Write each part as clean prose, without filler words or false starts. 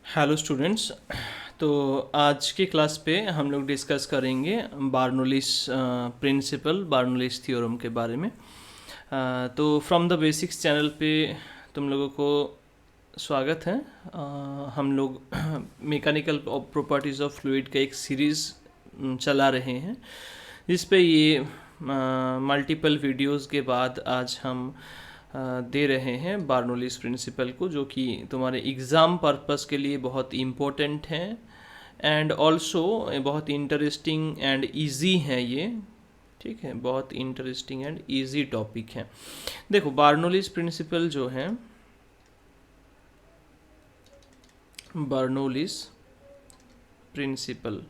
Hello students. तो आज के क्लास पे हम लोग डिस्कस करेंगे बार्नोलिस प्रिंसिपल, बार्नोलिस थ्योरम के बारे में। तो फ्रॉम द बेसिक्स चैनल पे तुम लोगों को स्वागत है। हम लोग मैकेनिकल प्रॉपर्टीज़ ऑफ फ्लूइड का एक सीरीज़ चला रहे हैं, जिस पे ये मल्टीपल वीडियोस के बाद आज हम दे रहे हैं बार्नोलिस प्रिंसिपल को, जो कि तुम्हारे एग्ज़ाम पर्पस के लिए बहुत इम्पोर्टेंट है एंड ऑल्सो बहुत इंटरेस्टिंग एंड इजी है ये। ठीक है, बहुत इंटरेस्टिंग एंड इजी टॉपिक है। देखो, बार्नोलिस प्रिंसिपल जो है, बार्नोलिस प्रिंसिपल,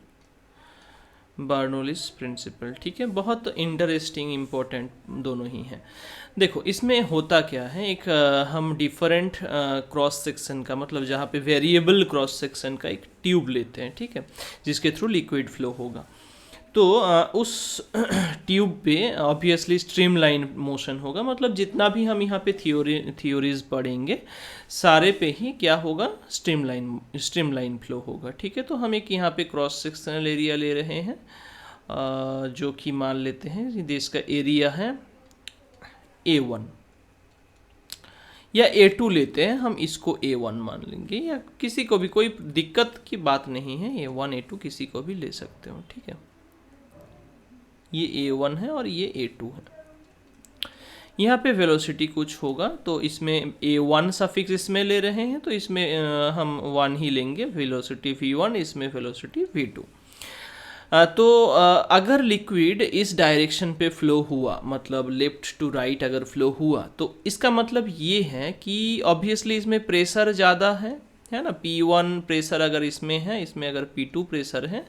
बार्नोलिस प्रिंसिपल, ठीक है, बहुत इंटरेस्टिंग इम्पोर्टेंट दोनों ही हैं। देखो, इसमें होता क्या है, एक हम डिफरेंट क्रॉस सेक्शन का, मतलब जहाँ पे वेरिएबल क्रॉस सेक्शन का एक ट्यूब लेते हैं, ठीक है, जिसके थ्रू लिक्विड फ्लो होगा। तो उस ट्यूब पे ऑब्वियसली स्ट्रीमलाइन मोशन होगा, मतलब जितना भी हम यहाँ पे थ्योरीज पढ़ेंगे सारे पे ही क्या होगा, स्ट्रीमलाइन फ्लो होगा। ठीक है, तो हम एक यहाँ पे क्रॉस सेक्शनल एरिया ले रहे हैं, जो कि मान लेते हैं देश का एरिया है A1 या A2 लेते हैं, हम इसको A1 मान लेंगे, या किसी को भी, कोई दिक्कत की बात नहीं है, A1 A2 किसी को भी ले सकते हो। ठीक है, ये A1 है और ये A2 है। यहाँ पे वेलोसिटी कुछ होगा, तो इसमें A1 सफिक्स इसमें ले रहे हैं, तो इसमें हम 1 ही लेंगे, वेलोसिटी V1, इसमें वेलोसिटी V2। तो अगर लिक्विड इस डायरेक्शन पे फ्लो हुआ, मतलब लेफ्ट टू राइट अगर फ्लो हुआ, तो इसका मतलब ये है कि ऑब्वियसली इसमें प्रेशर ज़्यादा है ना। P1 प्रेशर अगर इसमें है, इसमें अगर P2 प्रेशर है,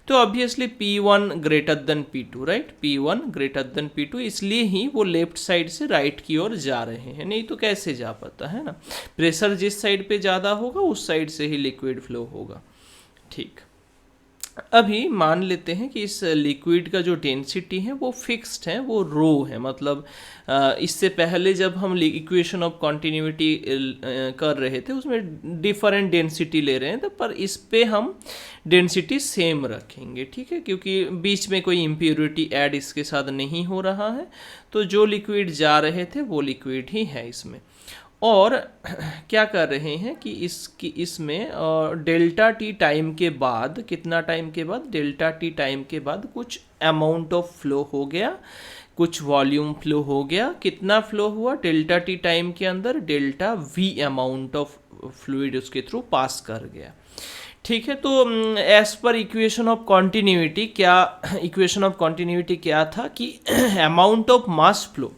तो obviously P1 greater than P2, right. P1 greater than P2, इसलिए ही वो लेफ्ट साइड से राइट की ओर जा रहे हैं, नहीं तो कैसे जा पाता है ना। प्रेशर जिस साइड पे ज़्यादा होगा उस साइड से ही लिक्विड फ्लो होगा। ठीक, अभी मान लेते हैं कि इस लिक्विड का जो डेंसिटी है वो फिक्स्ड है, वो रो है, मतलब इससे पहले जब हम इक्वेशन ऑफ कॉन्टिन्यूटी कर रहे थे उसमें डिफरेंट डेंसिटी ले रहे हैं, तो पर इस पे हम डेंसिटी सेम रखेंगे। ठीक है, क्योंकि बीच में कोई इम्प्योरिटी ऐड इसके साथ नहीं हो रहा है, तो जो लिक्विड जा रहे थे वो लिक्विड ही है इसमें। और क्या कर रहे हैं कि इसमें डेल्टा टी टाइम के बाद, कितना टाइम के बाद, डेल्टा टी टाइम के बाद कुछ अमाउंट ऑफ फ्लो हो गया, कुछ वॉल्यूम फ्लो हो गया। कितना फ्लो हुआ डेल्टा टी टाइम के अंदर, delta V amount of fluid उसके थ्रू पास कर गया। ठीक है, तो as per equation of continuity क्या, इक्वेशन ऑफ कॉन्टिन्यूटी क्या था कि amount of mass flow,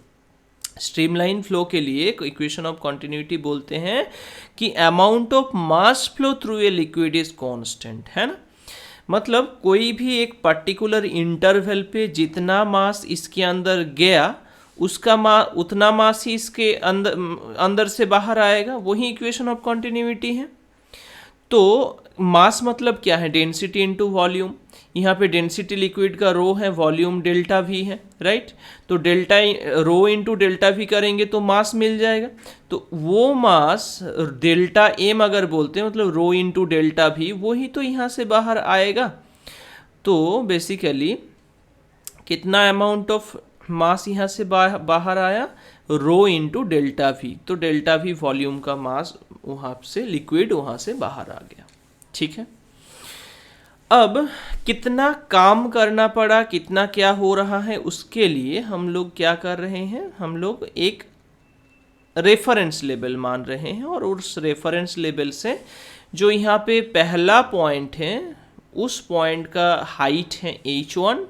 streamline flow के लिए इक्वेशन ऑफ कॉन्टिन्यूटी बोलते हैं कि amount of mass flow through a liquid is constant, है ना। मतलब कोई भी एक पर्टिकुलर इंटरवल पे जितना मास इसके अंदर गया, उसका उतना मास ही इसके अंदर से बाहर आएगा, वही इक्वेशन ऑफ कॉन्टिन्यूटी है। तो मास मतलब क्या है, डेंसिटी इनटू वॉल्यूम। यहाँ पे डेंसिटी लिक्विड का रो है, वॉल्यूम डेल्टा वी है, राइट। तो delta rho into delta we करेंगे तो मास मिल जाएगा। तो वो मास डेल्टा एम अगर बोलते हैं, मतलब रो इंटू डेल्टा वी, वही तो यहाँ से बाहर आएगा। तो बेसिकली कितना अमाउंट ऑफ मास यहाँ से बाहर आया, रो इंटू डेल्टा वी। तो डेल्टा वी वॉल्यूम का मास, वहाँ से लिक्विड वहाँ से बाहर आ गया। ठीक है, अब कितना काम करना पड़ा, कितना क्या हो रहा है, उसके लिए हम लोग क्या कर रहे हैं, हम लोग एक रेफरेंस लेवल मान रहे हैं, और उस रेफरेंस लेवल से जो यहाँ पे पहला पॉइंट है, उस पॉइंट का हाइट है h1,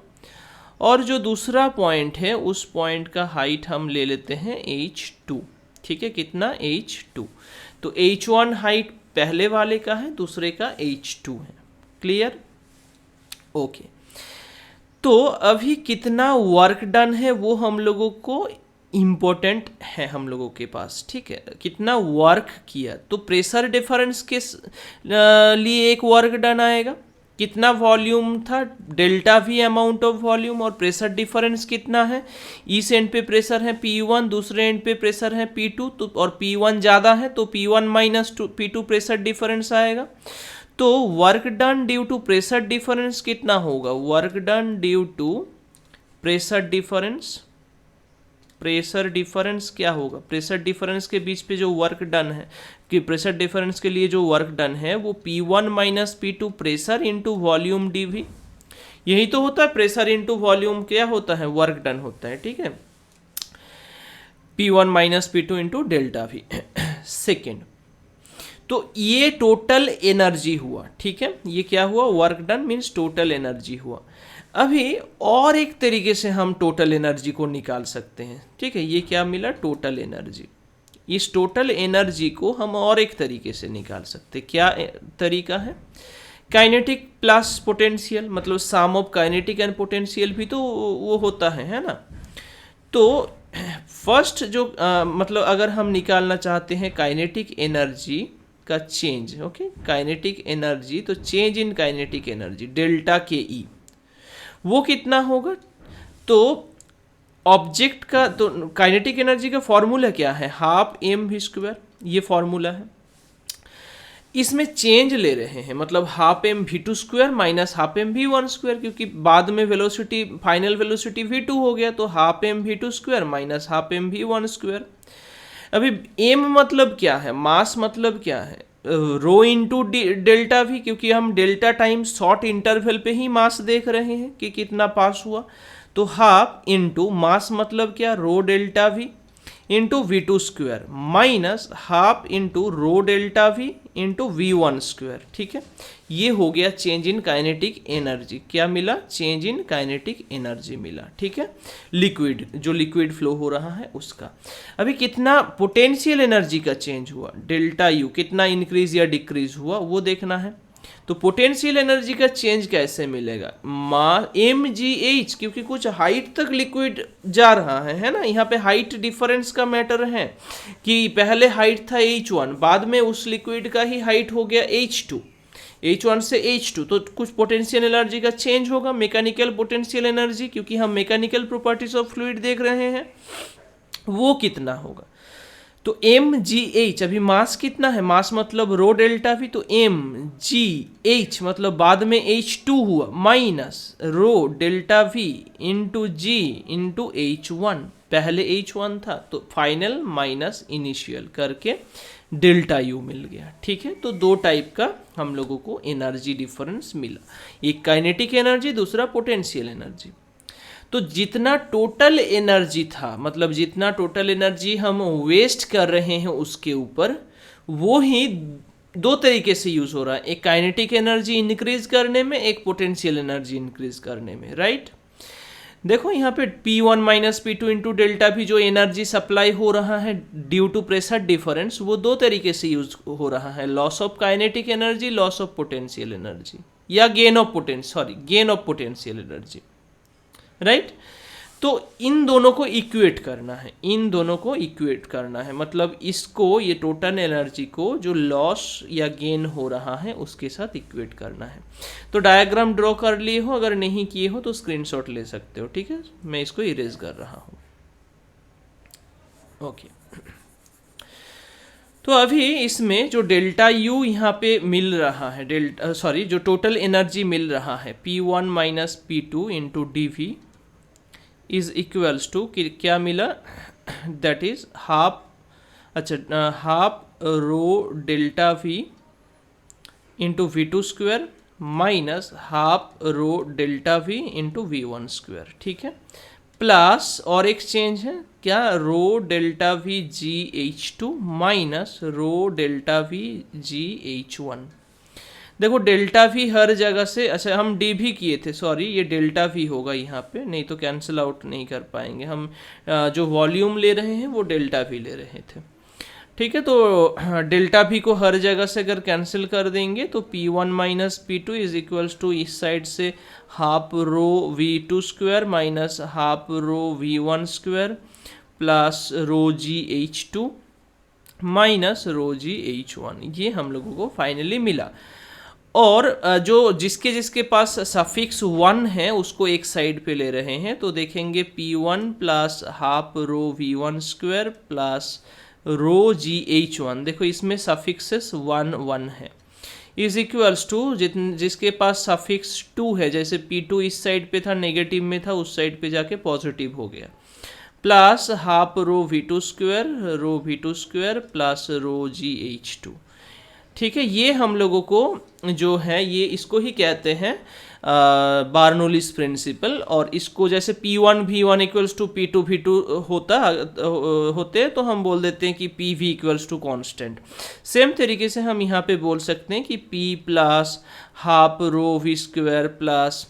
और जो दूसरा पॉइंट है उस पॉइंट का हाइट हम ले लेते हैं h2। ठीक है, कितना, h2। तो h1 हाइट पहले वाले का है, दूसरे का h2 है। Clear, okay. तो अभी कितना वर्क डन है वो हम लोगों को इम्पोर्टेंट है हम लोगों के पास। ठीक है, कितना वर्क किया, तो प्रेशर डिफरेंस के लिए एक वर्क डन आएगा, कितना वॉल्यूम था, delta V amount of volume, और प्रेशर डिफरेंस कितना है, इस एंड पे प्रेशर है P1, दूसरे एंड पे प्रेशर है P2, तो और P1 ज़्यादा है तो P1 minus P2 pressure difference आएगा। तो work done due to pressure difference कितना होगा, work done due to pressure difference, pressure difference क्या होगा, प्रेशर डिफरेंस के बीच पे जो वर्क डन है, कि प्रेशर डिफरेंस के लिए जो वर्क डन है वो P1 minus P2 pressure into volume dV, यही तो होता है, प्रेशर इंटू वॉल्यूम क्या होता है, वर्क डन होता है, ठीक है, P1 minus P2 into delta we. Second, तो ये टोटल एनर्जी हुआ, ठीक है, ये क्या हुआ, work done means total energy हुआ। अभी और एक तरीके से हम टोटल एनर्जी को निकाल सकते हैं, ठीक है, ये क्या मिला, टोटल एनर्जी। इस टोटल एनर्जी को हम और एक तरीके से निकाल सकते हैं, क्या तरीका है, काइनेटिक प्लस पोटेंशियल, मतलब सम ऑफ काइनेटिक एंड पोटेंशियल भी तो वो होता है ना। तो फर्स्ट जो मतलब अगर हम निकालना चाहते हैं काइनेटिक एनर्जी का चेंज, ओके, काइनेटिक एनर्जी, तो change in kinetic energy delta के ई, वो कितना होगा, तो ऑब्जेक्ट का, तो काइनेटिक एनर्जी का फॉर्मूला क्या है, हाफ एम वी स्क्वायर, ये फॉर्मूला है। इसमें चेंज ले रहे हैं, मतलब half M V two square minus half M V one square, क्योंकि बाद में वेलोसिटी, फाइनल वेलोसिटी v2 हो गया, तो half M V two square minus half M V one square. अभी एम मतलब क्या है, मास मतलब क्या है, रो इंटू डेल्टा वी, क्योंकि हम डेल्टा टाइम शॉर्ट इंटरवल पे ही मास देख रहे हैं कि कितना पास हुआ, तो हाफ इंटू मास मतलब क्या, rho delta V into V two square minus half into rho delta V into V one square, ठीक है, ये हो गया चेंज इन काइनेटिक एनर्जी। क्या मिला, चेंज इन काइनेटिक एनर्जी मिला, ठीक है, लिक्विड, जो लिक्विड फ्लो हो रहा है उसका। अभी कितना पोटेंशियल एनर्जी का चेंज हुआ, डेल्टा यू कितना इंक्रीज या डिक्रीज हुआ वो देखना है। तो पोटेंशियल एनर्जी का चेंज कैसे मिलेगा, mgh, क्योंकि कुछ हाइट तक लिक्विड जा रहा है ना, यहाँ पे हाइट डिफरेंस का मैटर है, कि पहले हाइट था h1, बाद में उस लिक्विड का ही हाइट हो गया h2, h1 से h2, तो कुछ पोटेंशियल एनर्जी का चेंज होगा, मैकेनिकल पोटेंशियल एनर्जी, क्योंकि हम मैकेनिकल प्रॉपर्टीज ऑफ फ्लूइड देख रहे हैं, वो कितना होगा, तो mgh, अभी मास कितना है, मास मतलब रो डेल्टा वी, तो mgh मतलब बाद में h2 हुआ minus rho delta V into g into h1, पहले h1 था, तो फाइनल माइनस इनिशियल करके डेल्टा यू मिल गया, ठीक है। तो दो टाइप का हम लोगों को एनर्जी डिफरेंस मिला, एक काइनेटिक एनर्जी, दूसरा पोटेंशियल एनर्जी। तो जितना टोटल एनर्जी था, मतलब जितना टोटल एनर्जी हम वेस्ट कर रहे हैं उसके ऊपर, वो ही दो तरीके से यूज हो रहा है, एक काइनेटिक एनर्जी इंक्रीज करने में, एक पोटेंशियल एनर्जी इंक्रीज करने में, राइट। देखो यहाँ पे P1 minus P2 into delta भी जो एनर्जी सप्लाई हो रहा है ड्यू टू प्रेशर डिफरेंस, वो दो तरीके से यूज हो रहा है, loss of kinetic energy, loss of potential energy, या gain of potential energy, right. तो इन दोनों को इक्वेट करना है, इन दोनों को इक्वेट करना है, मतलब इसको, ये टोटल एनर्जी को जो लॉस या गेन हो रहा है उसके साथ इक्वेट करना है। तो डायग्राम ड्रॉ कर लिए हो, अगर नहीं किए हो तो स्क्रीनशॉट ले सकते हो, ठीक है, मैं इसको इरेज कर रहा हूँ, ओके। तो अभी इसमें जो डेल्टा यू यहाँ पे मिल रहा है, जो टोटल एनर्जी मिल रहा है P1 minus P2 into D V is equals to, क्या मिला, दैट इज हाफ, अच्छा, half rho delta V into V two square minus half rho delta V into V one square, ठीक है, plus और एक change है क्या, rho delta V g h two minus rho delta V g h one. देखो delta V हर जगह से, अच्छा हम डी भी किए थे, सॉरी, ये डेल्टा वी होगा यहाँ पे, नहीं तो कैंसिल आउट नहीं कर पाएंगे हम, जो वॉल्यूम ले रहे हैं वो डेल्टा वी ले रहे थे, ठीक है। तो डेल्टा वी को हर जगह से अगर कैंसिल कर देंगे तो P1 minus P2 is equals to, इस साइड से half rho V2 square minus half rho V1 square plus rho GH2 minus rho GH1, ये हम लोगों को फाइनली मिला। और जो जिसके जिसके पास सफिक्स 1 है उसको एक साइड पे ले रहे हैं, तो देखेंगे P1 plus half rho V1 square plus रो GH1, देखो इसमें सफिक्सेस 1 1 है, इज इक्वल्स टू जिसके पास सफिक्स 2 है, जैसे P2 इस साइड पे था नेगेटिव में था, उस साइड पे जाके पॉजिटिव हो गया, plus half rho V2 square plus rho GH2। ठीक है, ये हम लोगों को जो है ये इसको ही कहते हैं बार्नोलिस प्रिंसिपल, और इसको जैसे P1 V1 equals to P2 V2 होते तो हम बोल देते हैं कि PV equals to constant. Same तरीके से हम यहाँ पे बोल सकते हैं कि P plus half rho V square plus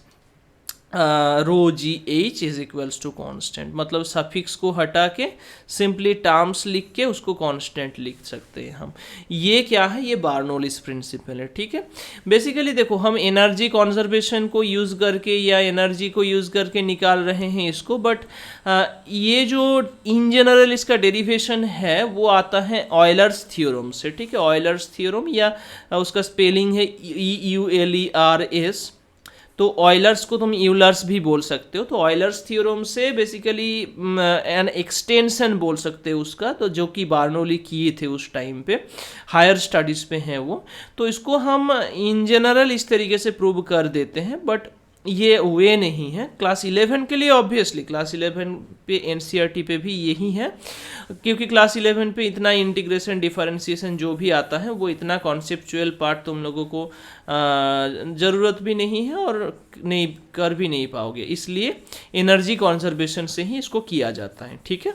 rho GH is equals to constant, मतलब सफिक्स को हटा के सिंपली टर्म्स लिख के उसको कांस्टेंट लिख सकते हैं हम। ये क्या है, ये बार्नोलिस प्रिंसिपल है। ठीक है, बेसिकली देखो हम एनर्जी कॉन्जर्वेशन को यूज़ करके या एनर्जी को यूज़ करके निकाल रहे हैं इसको, बट ये जो इन जनरल इसका डेरिवेशन है वो आता है ऑयलर्स थ्योरम से। ठीक है, ऑयलर्स थ्योरम या उसका स्पेलिंग है EULERS, तो ऑयलर्स को तुम यूलर्स भी बोल सकते हो। तो ऑयलर्स थ्योरम से बेसिकली एन एक्सटेंशन बोल सकते हो उसका, तो जो कि बार्नौली किए थे उस टाइम पे, हायर स्टडीज़ पे हैं वो, तो इसको हम इन जनरल इस तरीके से प्रूव कर देते हैं, बट ये वे नहीं है। क्लास 11 के लिए ऑब्वियसली क्लास 11 पे NCERT पे भी यही है, क्योंकि क्लास 11 पे इतना इंटीग्रेशन डिफरेंशिएशन जो भी आता है वो इतना कॉन्सेप्चुअल पार्ट तुम लोगों को ज़रूरत भी नहीं है और नहीं कर भी नहीं पाओगे, इसलिए एनर्जी कॉन्जर्वेशन से ही इसको किया जाता है। ठीक है,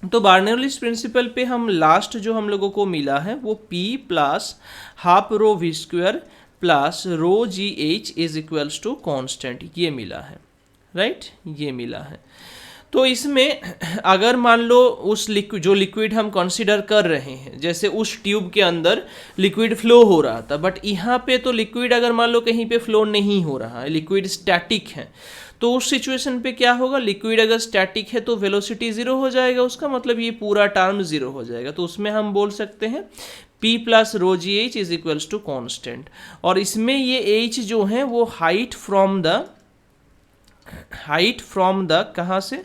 तो बार्नौलीज प्रिंसिपल पे हम लास्ट जो हम लोगों को मिला है वो P plus half rho V square plus rho GH is equals to constant, ये मिला है, राइट, ये मिला है। तो इसमें अगर मान लो उस जो लिक्विड हम कंसीडर कर रहे हैं, जैसे उस ट्यूब के अंदर लिक्विड फ्लो हो रहा था, बट यहाँ पे तो लिक्विड अगर मान लो कहीं पे फ्लो नहीं हो रहा है, लिक्विड स्टैटिक है, तो उस सिचुएशन पे क्या होगा, लिक्विड अगर स्टैटिक है तो वेलोसिटी ज़ीरो हो जाएगा, उसका मतलब ये पूरा टर्म ज़ीरो हो जाएगा। तो उसमें हम बोल सकते हैं P plus rho GH is equals to constant, और इसमें ये H जो है वो हाइट फ्रॉम द कहाँ से,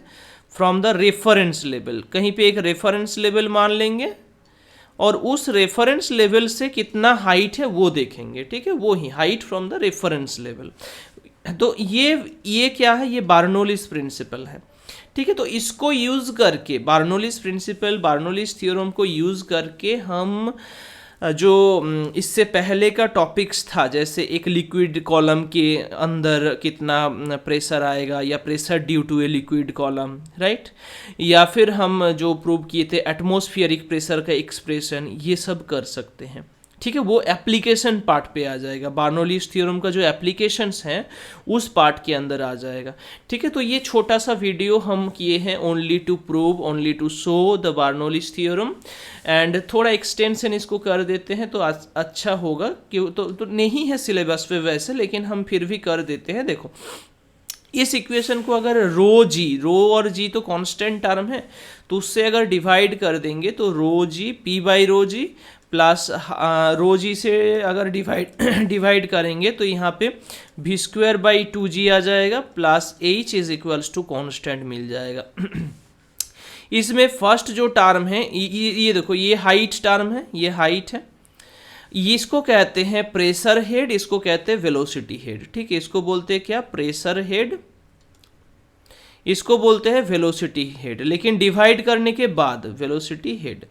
फ्रॉम द रेफरेंस लेवल, कहीं पे एक रेफरेंस लेवल मान लेंगे और उस रेफरेंस लेवल से कितना हाइट है वो देखेंगे। ठीक है, वो ही height from the reference level. तो ये क्या है, ये बार्नौलीज प्रिंसिपल है। ठीक है, तो इसको यूज़ करके बार्नौलीज प्रिंसिपल, बार्नौलीज थ्योरम को यूज़ करके हम जो इससे पहले का टॉपिक्स था, जैसे एक लिक्विड कॉलम के अंदर कितना प्रेशर आएगा या pressure due to a liquid column, right, या फिर हम जो प्रूव किए थे एटमॉस्फेरिक प्रेशर का एक्सप्रेशन, ये सब कर सकते हैं। ठीक है, वो एप्लीकेशन पार्ट पे आ जाएगा, बार्नौलीज थ्योरम का जो एप्लीकेशंस हैं उस पार्ट के अंदर आ जाएगा। ठीक है, तो ये छोटा सा वीडियो हम किए हैं only to prove, only to show the Bernoulli's theorem, and थोड़ा एक्सटेंशन इसको कर देते हैं तो अच्छा होगा। क्यों तो नहीं है सिलेबस पे वैसे, लेकिन हम फिर भी कर देते हैं। देखो इस इक्वेशन को अगर रो और जी तो कांस्टेंट टर्म है, तो उससे अगर डिवाइड कर देंगे तो rho g P by rho g plus rho g से अगर डिवाइड करेंगे तो यहाँ पे V स्क्वायर बाई 2G आ जाएगा plus H is equals to constant मिल जाएगा। इसमें फर्स्ट जो टर्म है ये देखो, ये हाइट टर्म है, ये हाइट है, इसको कहते हैं प्रेशर हेड, इसको कहते हैं वेलोसिटी हेड। ठीक है, इसको बोलते हैं क्या, प्रेशर हेड, इसको बोलते हैं वेलोसिटी हेड, लेकिन डिवाइड करने के बाद वेलोसिटी हेड।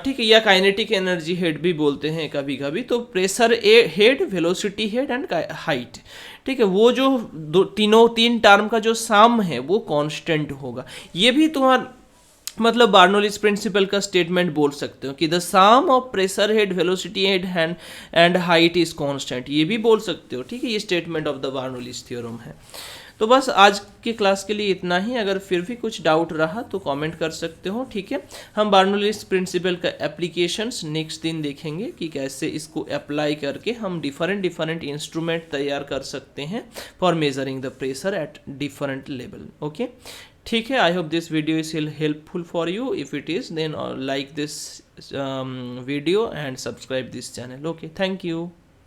ठीक है, या काइनेटिक एनर्जी हेड भी बोलते हैं कभी कभी। तो pressure head, velocity head and height. ठीक है, वो जो तीन टर्म का जो सम है वो कांस्टेंट होगा। ये भी तुम्हारा मतलब बार्नौलीज प्रिंसिपल का स्टेटमेंट बोल सकते हो कि the sum of pressure head, velocity head and height is constant, ये भी बोल सकते हो। ठीक है, ये statement of the Bernoulli's theorem है। तो बस आज के क्लास के लिए इतना ही। अगर फिर भी कुछ डाउट रहा तो कमेंट कर सकते हो। ठीक है, हम बार्नौलीज प्रिंसिपल का एप्लीकेशंस नेक्स्ट दिन देखेंगे कि कैसे इसको अप्लाई करके हम डिफरेंट इंस्ट्रूमेंट तैयार कर सकते हैं for measuring the pressure at different level. Okay, ठीक है, I hope this video is helpful for you. If it is then like this video and subscribe this channel. Okay, thank you.